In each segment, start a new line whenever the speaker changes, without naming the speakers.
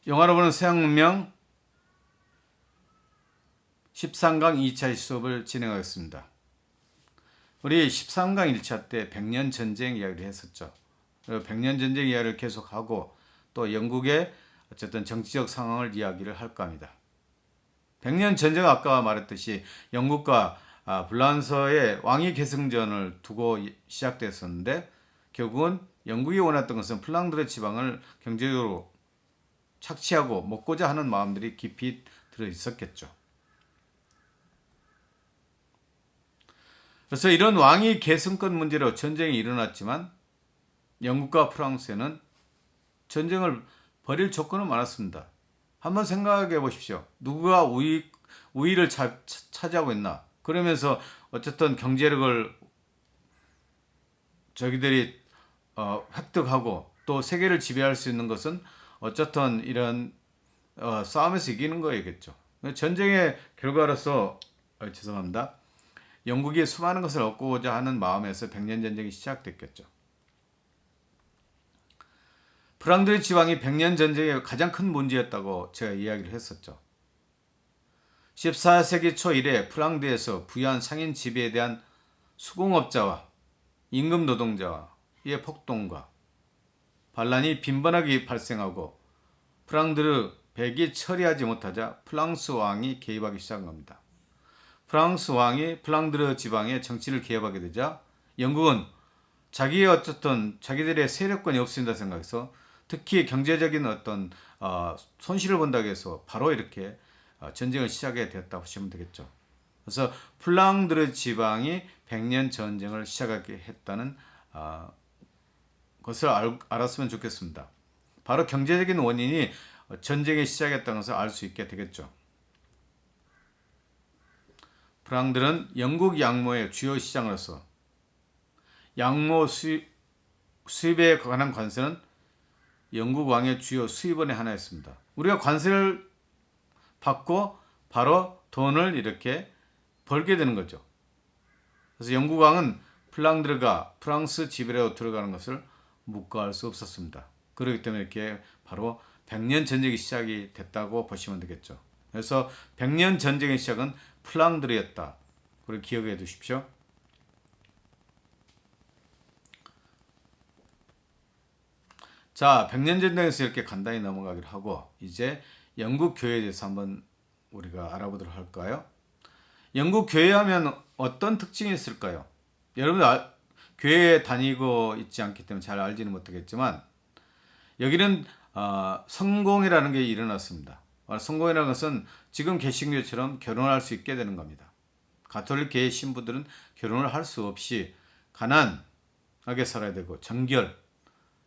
영화로 보는 서양문명 13강 2차 수업을 진행하겠습니다. 우리 13강 1차 때 백년 전쟁 이야기를 했었죠. 백년 전쟁 이야기를 계속하고 또 영국의 어쨌든 정치적 상황을 이야기를 할까 합니다. 백년 전쟁은 아까 말했듯이 영국과 불란서의 왕위 계승전을 두고 시작됐었는데 결국은 영국이 원했던 것은 플랑드르 지방을 경제적으로 착취하고 먹고자 하는 마음들이 깊이 들어 있었겠죠. 그래서 이런 왕위 계승권 문제로 전쟁이 일어났지만 영국과 프랑스에는 전쟁을 벌일 조건은 많았습니다. 한번 생각해 보십시오. 누가 우위를 차지하고 있나? 그러면서 어쨌든 경제력을 저기들이 획득하고 또 세계를 지배할 수 있는 것은 어쨌든 이런 싸움에서 이기는 거겠죠. 전쟁의 결과로서 죄송합니다. 영국이 수많은 것을 얻고자 하는 마음에서 백년전쟁이 시작됐겠죠. 프랑스 지방이 백년전쟁의 가장 큰 문제였다고 제가 이야기를 했었죠. 14세기 초 이래 프랑스에서 부유한 상인 지배에 대한 수공업자와 임금 노동자의 폭동과 반란이 빈번하게 발생하고 프랑스 백이 처리하지 못하자 프랑스 왕이 개입하기 시작한 겁니다. 프랑스 왕이 플랑드르 지방의 정치를 개입하게 되자 영국은 자기의 어쨌든 자기들의 세력권이 없습니다 생각해서 특히 경제적인 어떤 손실을 본다고 해서 바로 이렇게 전쟁을 시작하게 됐다 보시면 되겠죠. 그래서 플랑드르 지방이 백년 전쟁을 시작하게 했다는 것을 알았으면 좋겠습니다. 바로 경제적인 원인이 전쟁이 시작했다는 것을 알 수 있게 되겠죠. 프랑들은 영국 양모의 주요 시장으로서 양모 수입에 관한 관세는 영국 왕의 주요 수입원의 하나였습니다. 우리가 관세를 받고 바로 돈을 이렇게 벌게 되는 거죠. 그래서 영국 왕은 플랑드르가 프랑스 지배로 들어가는 것을 묵과할 수 없었습니다. 그렇기 때문에 이렇게 바로 백년 전쟁이 시작이 됐다고 보시면 되겠죠. 그래서 백년 전쟁의 시작은 플랑드르였다. 그걸 기억해 두십시오. 자, 백년 전쟁에서 이렇게 간단히 넘어가기로 하고 이제 영국 교회에 대해서 한번 우리가 알아보도록 할까요? 영국 교회하면 어떤 특징이 있을까요? 여러분들 교회에 다니고 있지 않기 때문에 잘 알지는 못하겠지만 여기는 성공이라는 게 일어났습니다. 성공이라는 것은 지금 개신교처럼 결혼할 수 있게 되는 겁니다. 가톨릭계의 신부들은 결혼을 할 수 없이 가난하게 살아야 되고 정결,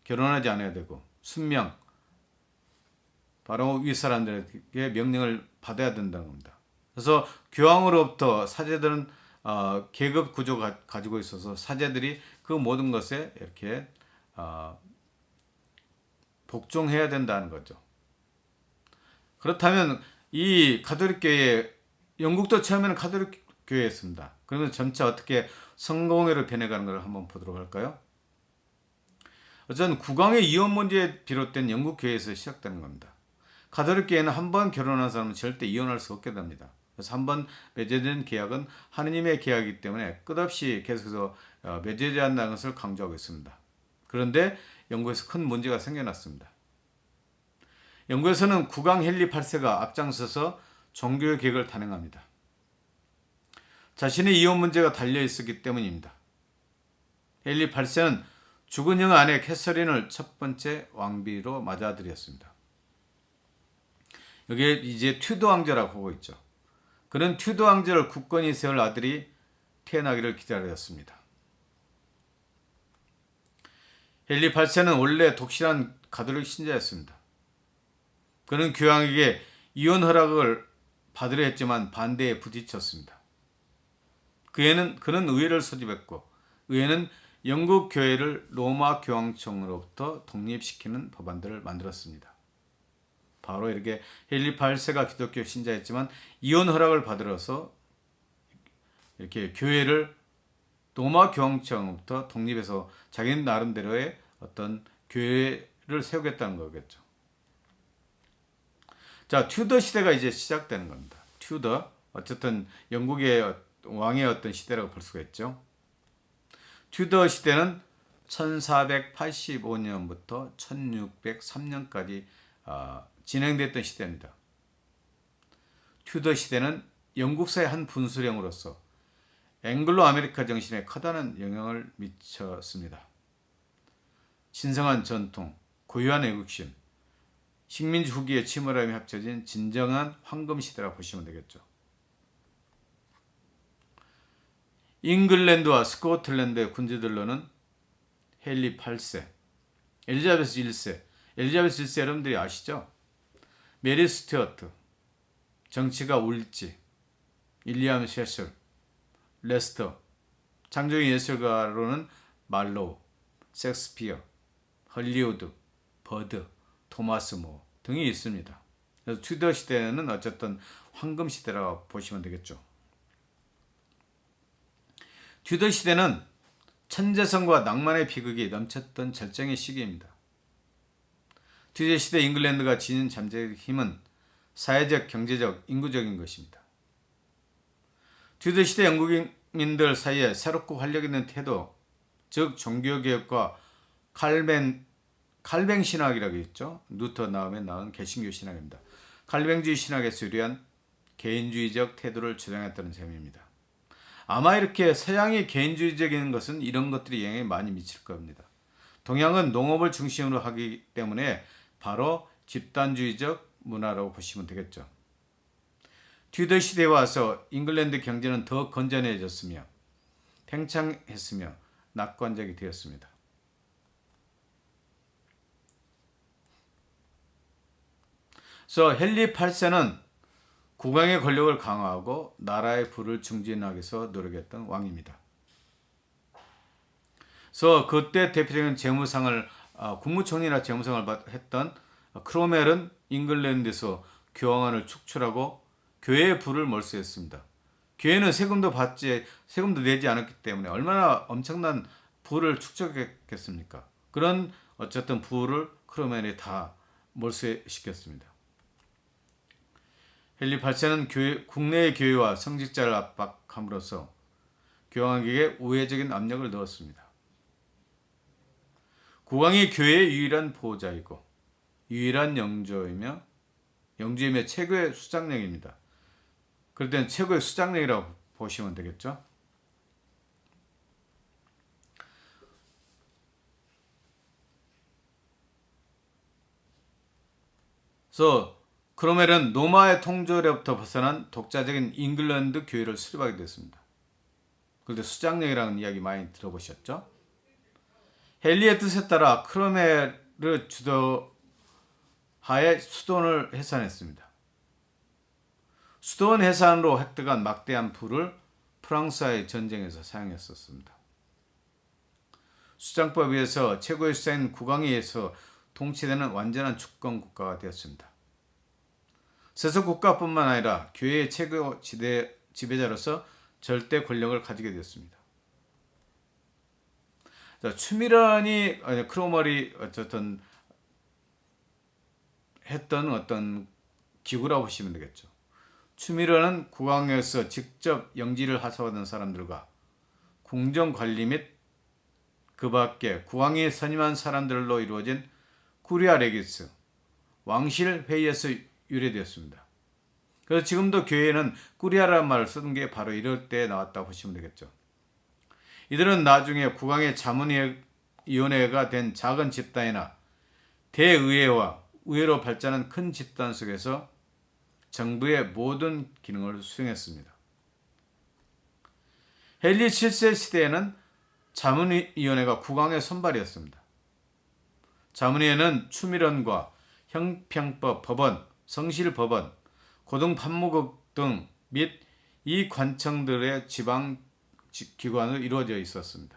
결혼하지 않아야 되고 순명, 바로 윗사람들에게 명령을 받아야 된다는 겁니다. 그래서 교황으로부터 사제들은 계급 구조가 가지고 있어서 사제들이 그 모든 것에 이렇게 복종해야 된다는 거죠. 그렇다면 이 가톨릭 교회, 영국도 처음에는 가톨릭 교회였습니다. 그러면 점차 어떻게 성공회로 변해가는 걸 한번 보도록 할까요? 어쨌든 국왕의 이혼 문제에 비롯된 영국 교회에서 시작되는 겁니다. 가톨릭 교회는 한 번 결혼한 사람은 절대 이혼할 수 없게 됩니다. 그래서 한 번 맺어진 계약은 하느님의 계약이기 때문에 끝없이 계속해서 맺어져야 한다는 것을 강조하고 있습니다. 그런데 영국에서 큰 문제가 생겨났습니다. 영국에서는 국왕 헨리 8세가 앞장서서 종교 개혁을 단행합니다. 자신의 이혼 문제가 달려 있었기 때문입니다. 헨리 8세는 죽은 형 아내 캐서린을 첫 번째 왕비로 맞아들였습니다. 여기에 이제 튜도 왕조라고 하고 있죠. 그는 튜도 왕조를 굳건히 세울 아들이 태어나기를 기다렸습니다. 헨리 8세는 원래 독실한 가톨릭 신자였습니다. 그는 교황에게 이혼 허락을 받으려 했지만 반대에 부딪혔습니다. 그는 의회를 소집했고 의회는 영국 교회를 로마 교황청으로부터 독립시키는 법안들을 만들었습니다. 바로 이렇게 헨리 8세가 기독교 신자였지만 이혼 허락을 받으러서 이렇게 교회를 로마 교황청으로부터 독립해서 자기 나름대로의 어떤 교회를 세우겠다는 거겠죠. 자, 튜더 시대가 이제 시작되는 겁니다. 튜더, 어쨌든 영국의 왕의 어떤 시대라고 볼 수가 있죠. 튜더 시대는 1485년부터 1603년까지 진행됐던 시대입니다. 튜더 시대는 영국사의 한 분수령으로서 앵글로 아메리카 정신에 커다란 영향을 미쳤습니다. 신성한 전통, 고유한 애국심, 식민지 후기의 침울함이 합쳐진 진정한 황금 시대라 보시면 되겠죠. 잉글랜드와 스코틀랜드의 군주들로는 헨리 8세, 엘리자베스 1세, 엘리자베스 1세 여러분들이 아시죠? 메리 스튜어트, 정치가 울지, 윌리엄 셰슬, 레스터, 창조적인 예술가로는 말로우, 셰익스피어, 헐리우드, 버드, 토마스 모 등이 있습니다. 그래서 튜더 시대는 어쨌든 황금 시대라고 보시면 되겠죠. 튜더 시대는 천재성과 낭만의 비극이 넘쳤던 절정의 시기입니다. 튜더 시대 잉글랜드가 지닌 잠재적 힘은 사회적, 경제적, 인구적인 것입니다. 튜더 시대 영국민들 사이에 새롭고 활력 있는 태도, 즉 종교개혁과 칼뱅 신학이라고 있죠. 루터 다음에 나온 개신교 신학입니다. 칼뱅주의 신학에서 유래한 개인주의적 태도를 주장했다는 셈입니다. 아마 이렇게 서양이 개인주의적인 것은 이런 것들이 영향이 많이 미칠 겁니다. 동양은 농업을 중심으로 하기 때문에 바로 집단주의적 문화라고 보시면 되겠죠. 튜더 시대에 와서 잉글랜드 경제는 더 건전해졌으며 팽창했으며 낙관적이 되었습니다. 그래서 헨리 8세는 국왕의 권력을 강화하고 나라의 부를 증진하기 위해서 노력했던 왕입니다. 그래서 그때 대표적인 재무상을 국무총리나 재무상을 했던 크로멜은 잉글랜드에서 교황을 축출하고 교회의 부를 몰수했습니다. 교회는 세금도 내지 않았기 때문에 얼마나 엄청난 부를 축적했겠습니까? 그런 어쨌든 부를 크로멜이 다 몰수시켰습니다. 헨리 8세는 국내의 교회와 성직자를 압박함으로써 교황에게 우회적인 압력을 넣었습니다. 국왕이 교회의 유일한 보호자이고 유일한 영주이며 최고의 수장령입니다. 그럴 때는 최고의 수장령이라고 보시면 되겠죠. 그래서 크로멜은 로마의 통조로부터 벗어난 독자적인 잉글랜드 교회를 수립하게 됐습니다. 그런데 수장령이라는 이야기 많이 들어보셨죠? 헨리의 뜻에 따라 크로멜을 주도하에 수돈 해산했습니다. 수돈 해산으로 획득한 막대한 부를 프랑스와의 전쟁에서 사용했었습니다. 수장법에 의해서 최고의 수장인 국왕에 의해서 통치되는 완전한 주권 국가가 되었습니다. 세속 국가뿐만 아니라 교회의 최고 지배자로서 절대 권력을 가지게 되었습니다. 추미런이 크로멜이 어쨌든 했던 어떤 기구라고 보시면 되겠죠. 추미런은 국왕에서 직접 영지를 하사하던 사람들과 궁정관리 및 그 밖에 국왕이 선임한 사람들로 이루어진 쿠리아 레기스, 왕실 회의에서 유래되었습니다. 그래서 지금도 교회는 꾸리아라는 말을 쓰는 게 바로 이럴 때 나왔다고 보시면 되겠죠. 이들은 나중에 국왕의 자문위원회가 된 작은 집단이나 대의회와 의회로 발전한 큰 집단 속에서 정부의 모든 기능을 수행했습니다. 헨리 7세 시대에는 자문위원회가 국왕의 손발이었습니다. 자문위원회는 추미론과 형평법, 법원, 성실법원, 고등판무국 등 및 이 관청들의 지방 기관으로 이루어져 있었습니다.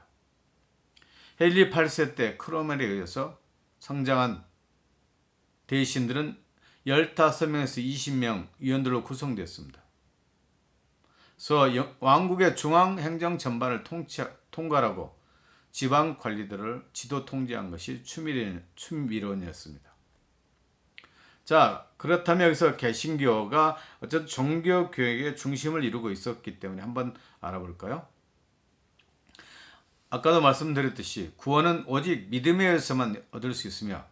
헨리 8세 때 크로멜에 의해서 성장한 대신들은 15명에서 20명 위원들로 구성되었습니다. 그래서 왕국의 중앙행정 전반을 통괄하고 지방 관리들을 지도 통제한 것이 추미론이었습니다. 자, 그렇다면 여기서 개신교가 어쨌든 종교 교육의 중심을 이루고 있었기 때문에 한번 알아볼까요? 아까도 말씀드렸듯이 구원은 오직 믿음에 의해서만 얻을 수 있으며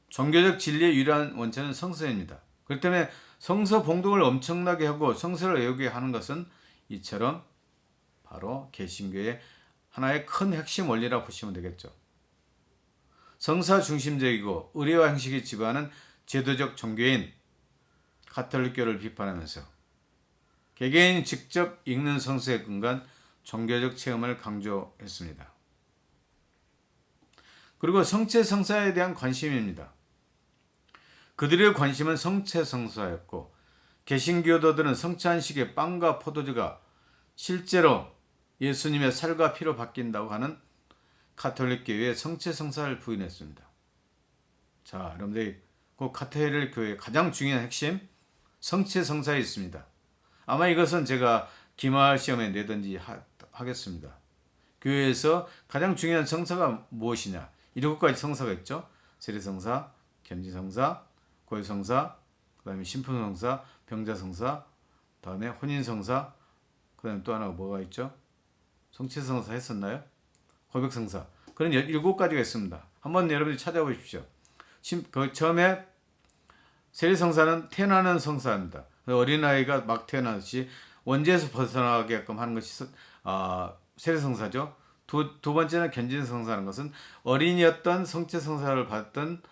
종교적 진리의 유일한 원천은 성서입니다. 그렇기 때문에 성서 봉독을 엄청나게 하고 성서를 외우게 하는 것은 이처럼 바로 개신교의 하나의 큰 핵심 원리라고 보시면 되겠죠. 성사 중심적이고 의례와 형식이 지배하는 제도적 종교인 가톨릭교를 비판하면서 개개인이 직접 읽는 성서에 근거한 종교적 체험을 강조했습니다. 그리고 성체 성사에 대한 관심입니다. 그들의 관심은 성체 성사였고 개신교도들은 성찬식의 빵과 포도주가 실제로 예수님의 살과 피로 바뀐다고 하는 가톨릭교회의 성체 성사를 부인했습니다. 자, 여러분들이 그 가톨릭 교회의 가장 중요한 핵심 성체 성사에 있습니다. 아마 이것은 제가 기말 시험에 내든지 하겠습니다. 교회에서 가장 중요한 성사가 무엇이냐? 7가지 성사가 있죠. 세례성사, 견지성사, 고유성사, 그 다음에 신품성사, 병자성사, 그 다음에 혼인성사, 그 다음에 또 하나가 뭐가 있죠? 성체성사 했었나요? 고백성사. 그런 7가지가 있습니다. 한번 여러분들이 찾아보십시오. 처음에 세례성사는 태어나는 성사입니다. 어린아이가 막 태어나듯이 원죄에서 벗어나게끔 하는 것이 세례성사죠. 두 번째는 견진성사라는 것은 어린이였던 성체성사를 받던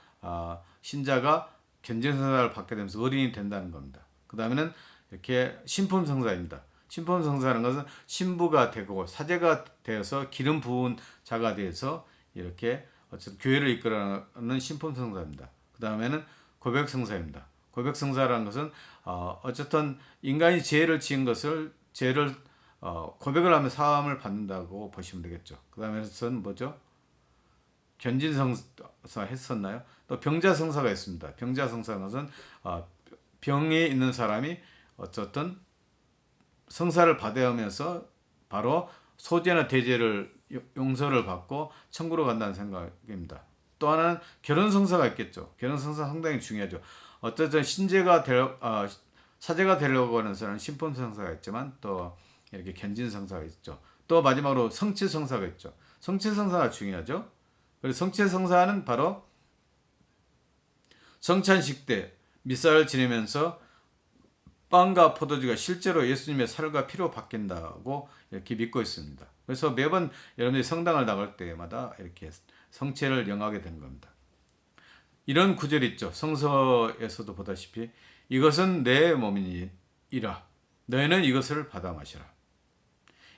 신자가 견진성사를 받게 되면서 어린이 된다는 겁니다. 그 다음에는 이렇게 신품성사입니다. 신품성사라는 것은 신부가 되고 사제가 되어서 기름 부은 자가 되어서 이렇게 어쨌든 교회를 이끌어가는 신품성사입니다. 그 다음에는 고백성사입니다. 고백성사라는 것은 어쨌든 인간이 죄를 지은 것을 죄를 고백을 하면 사함을 받는다고 보시면 되겠죠. 그 다음에는 뭐죠? 견진성사 했었나요? 또 병자성사가 있습니다. 병자성사는 것은 병에 있는 사람이 어쨌든 성사를 받아오면서 바로 소재나 대죄를 용서를 받고 천국으로 간다는 생각입니다. 또 하나는 결혼성사가 있겠죠. 결혼성사 상당히 중요하죠. 어쨌든 사제가 되려고 하는 사람은 신품성사가 있지만 또 이렇게 견진성사가 있죠. 또 마지막으로 성체성사가 있죠. 성체성사가 중요하죠. 그래서 성체성사는 바로 성찬식 때 미사를 지내면서 빵과 포도주가 실제로 예수님의 살과 피로 바뀐다고 이렇게 믿고 있습니다. 그래서 매번 여러분들이 성당을 나갈 때마다 이렇게 성체를 영하게 된 겁니다. 이런 구절이 있죠. 성서에서도 보다시피 이것은 내 몸이니라. 너희는 이것을 받아 마시라.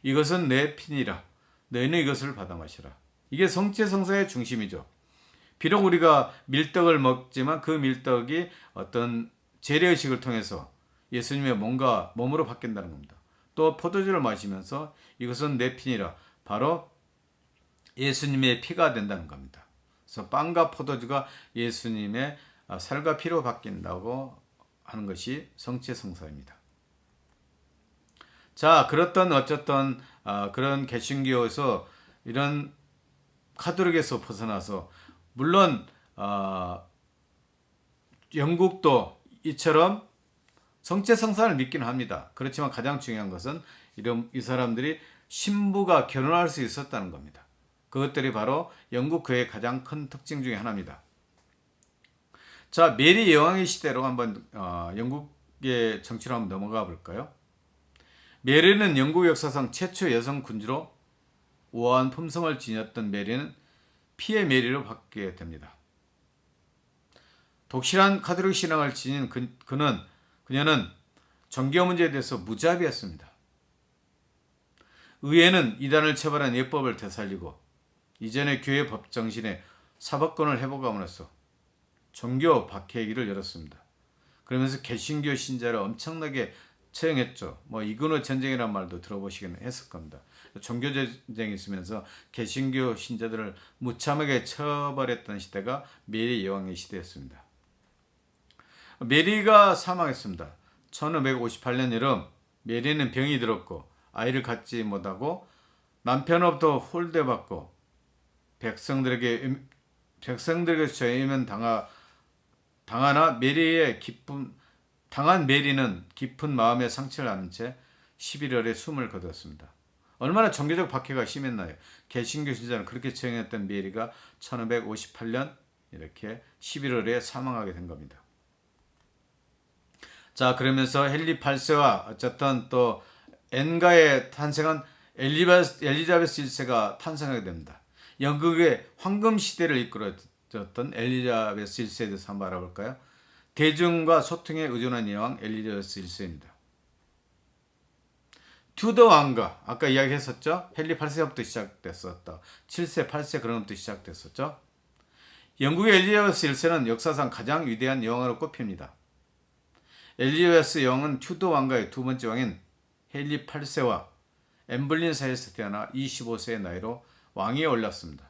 이것은 내 피니라. 너희는 이것을 받아 마시라. 이게 성체 성사의 중심이죠. 비록 우리가 밀떡을 먹지만 그 밀떡이 어떤 재래의식을 통해서 예수님의 몸으로 바뀐다는 겁니다. 또 포도주를 마시면서 이것은 내 피니라. 바로 예수님의 피가 된다는 겁니다. 그래서 빵과 포도주가 예수님의 살과 피로 바뀐다고 하는 것이 성체성사입니다. 자, 그렇던 어쨌든 그런 개신교에서 이런 카톨릭에서 벗어나서 물론 영국도 이처럼 성체성사를 믿기는 합니다. 그렇지만 가장 중요한 것은 이 사람들이 신부가 결혼할 수 있었다는 겁니다. 그것들이 바로 영국 교회의 가장 큰 특징 중에 하나입니다. 자, 메리 여왕의 시대로 한번 영국의 정치로 한번 넘어가 볼까요? 메리는 영국 역사상 최초 여성 군주로 우아한 품성을 지녔던 메리는 피의 메리로 바뀌게 됩니다. 독실한 카톨릭 신앙을 지닌 그녀는 종교 문제에 대해서 무자비했습니다. 의회는 이단을 처벌한 예법을 되살리고 이전의 교회 법 정신에 사법권을 회복함으로써 종교 박해기를 열었습니다. 그러면서 개신교 신자를 엄청나게 처형했죠. 이근호 전쟁이라는 말도 들어보시긴 했을 겁니다. 종교 전쟁이 있으면서 개신교 신자들을 무참하게 처벌했던 시대가 메리 여왕의 시대였습니다. 메리가 사망했습니다. 1558년 여름 메리는 병이 들었고 아이를 갖지 못하고 남편으로부터 홀대받고 백성들에게 죄임을 당한 메리는 깊은 마음의 상처를 안은 채 11월에 숨을 거두었습니다. 얼마나 종교적 박해가 심했나요? 개신교 신자는 그렇게 처형했던 메리가 1558년 이렇게 11월에 사망하게 된 겁니다. 자, 그러면서 헨리 8세와 어쨌든 또 앤가에 탄생한 엘리자베스 1세가 탄생하게 됩니다. 영국의 황금 시대를 이끌어줬던 엘리자베스 1세에 대해서 한번 알아볼까요? 대중과 소통에 의존한 여왕 엘리자베스 1세입니다. 투더 왕가, 아까 이야기했었죠? 헨리 8세부터 시작됐었다. 7세, 8세 그런 것부터 시작됐었죠? 영국의 엘리자베스 1세는 역사상 가장 위대한 여왕으로 꼽힙니다. 엘리자베스 여왕은 튜더 왕가의 두 번째 왕인 헨리 8세와 엠블린 사이에서 태어나 25세의 나이로 왕위에 올랐습니다.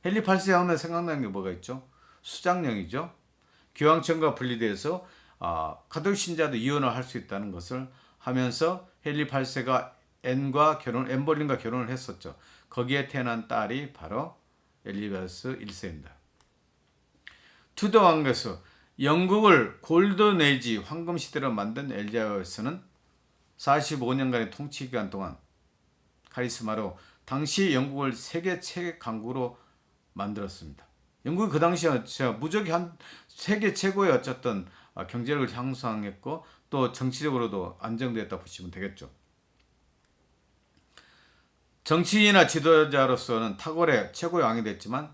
헨리 8세 하면 생각나는 게 뭐가 있죠? 수장령이죠. 교황청과 분리돼서 가톨릭 신자도 이혼을 할 수 있다는 것을 하면서 헨리 8세가 엠블린과 결혼을 했었죠. 거기에 태어난 딸이 바로 엘리자베스 1세입니다. 투더 왕가에서 영국을 골든 에이지 황금 시대로 만든 엘리자베스는 45년간의 통치 기간 동안 카리스마로 당시 영국을 세계 강국으로 만들었습니다. 영국이 그 당시에 무적이 세계 최고의 어쨌든 경제력을 향상했고 또 정치적으로도 안정되었다 보시면 되겠죠. 정치인이나 지도자로서는 탁월해 최고의 왕이 됐지만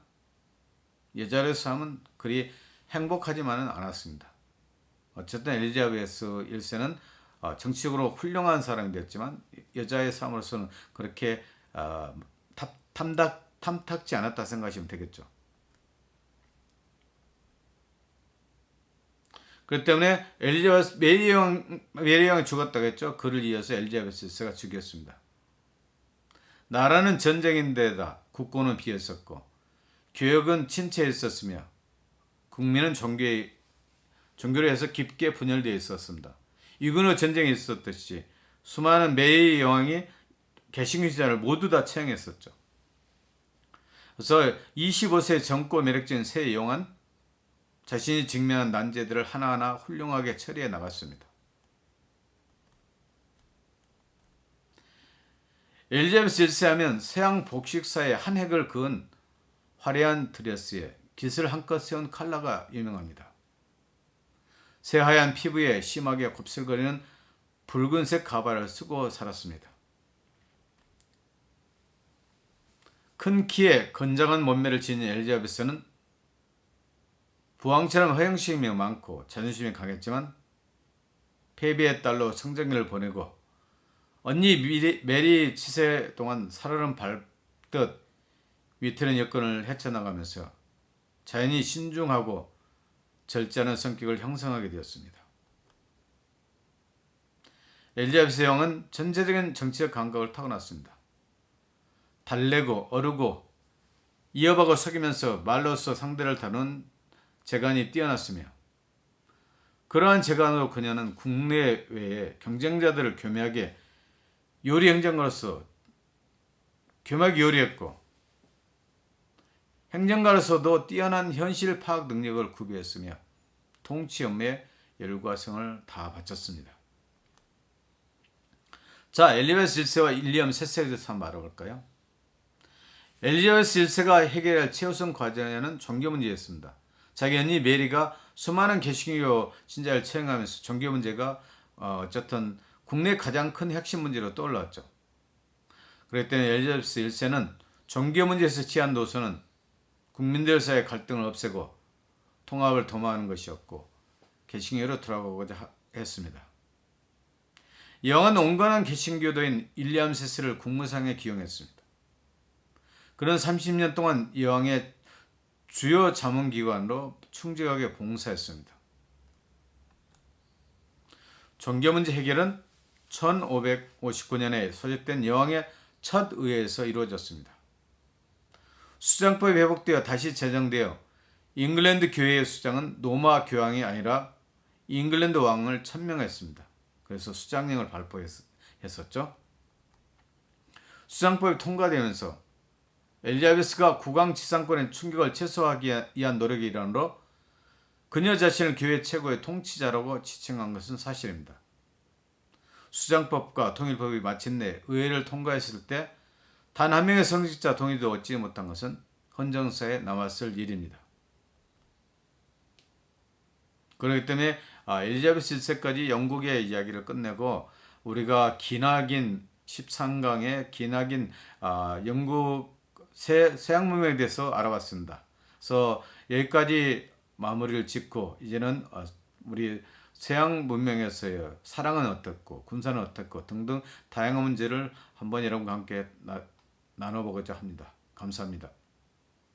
여자로서 삶은 그리 행복하지만은 않았습니다. 어쨌든 엘리자베스 1세는 정치적으로 훌륭한 사람이 됐지만 여자의 삶으로서는 그렇게 탐탁지 않았다 생각하시면 되겠죠. 그렇기 때문에 메리 왕이 죽었다고 했죠. 그를 이어서 엘리자베스 1세가 죽였습니다. 나라는 전쟁인데다 국고는 비었었고 교역은 침체해 있었으며 국민은 종교로 해서 깊게 분열되어 있었습니다. 이근후 전쟁이 있었듯이 수많은 메리 여왕이 개신교 신자를 모두 다 처형했었죠. 그래서 25세의 젊고 매력적인 새 여왕은 자신이 직면한 난제들을 하나하나 훌륭하게 처리해 나갔습니다. 엘리자베스 1세 하면 서양 복식사의 한 획을 그은 화려한 드레스에 깃을 한껏 세운 칼라가 유명합니다. 새하얀 피부에 심하게 곱슬거리는 붉은색 가발을 쓰고 살았습니다. 큰 키에 건장한 몸매를 지닌 엘리자베스는 부왕처럼 허영심이 많고 자존심이 강했지만 패배의 딸로 성장기를 보내고 언니 메리 치세 동안 살얼음 밟듯 위태로운 여건을 헤쳐나가면서 자연히 신중하고 절제하는 성격을 형성하게 되었습니다. 엘리자베스 여왕은 전체적인 정치적 감각을 타고났습니다. 달래고 어르고 이어하고 속이면서 말로써 상대를 다루는 재간이 뛰어났으며 그러한 재간으로 그녀는 국내외의 경쟁자들을 교묘하게 행정가로서 교묘하게 요리했고 행정가로서도 뛰어난 현실 파악 능력을 구비했으며 통치 업무에 열과성을 다 바쳤습니다. 자, 엘리자베스 1세와 윌리엄 3세에 대해서 한번 알아볼까요? 엘리자베스 1세가 해결할 최우선 과제는 종교 문제였습니다. 자기 언니 메리가 수많은 개신교 신자를 처형하면서 종교 문제가 어쨌든 국내 가장 큰 핵심 문제로 떠올랐죠. 그렇기 때문에 엘리자베스 1세는 종교 문제에서 취한 노선은 국민들 사이의 갈등을 없애고 통합을 도모하는 것이었고 개신교로 돌아가고자 했습니다. 여왕은 온건한 개신교도인 윌리엄 3세를 국무상에 기용했습니다. 그는 30년 동안 여왕의 주요 자문기관으로 충직하게 봉사했습니다. 종교 문제 해결은 1559년에 소집된 여왕의 첫 의회에서 이루어졌습니다. 수장법이 회복되어 다시 제정되어 잉글랜드 교회의 수장은 로마 교황이 아니라 잉글랜드 왕을 천명했습니다. 그래서 수장령을 발표했었죠. 수장법이 통과되면서 엘리자베스가 국왕 지상권의 충격을 최소화하기 위한 노력의 일환으로 그녀 자신을 교회 최고의 통치자라고 지칭한 것은 사실입니다. 수장법과 통일법이 마침내 의회를 통과했을 때 단 한 명의 성직자 동의도 얻지 못한 것은 헌정사에 남았을 일입니다. 그렇기 때문에 엘리자베스 1세까지 영국의 이야기를 끝내고 우리가 기나긴 13강의 기나긴 영국 서양 문명에 대해서 알아봤습니다. 그래서 여기까지 마무리를 짓고 이제는 우리 서양 문명에서의 사랑은 어떻고 군사는 어떻고 등등 다양한 문제를 한번 여러분과 함께 나눠보고자 합니다. 감사합니다.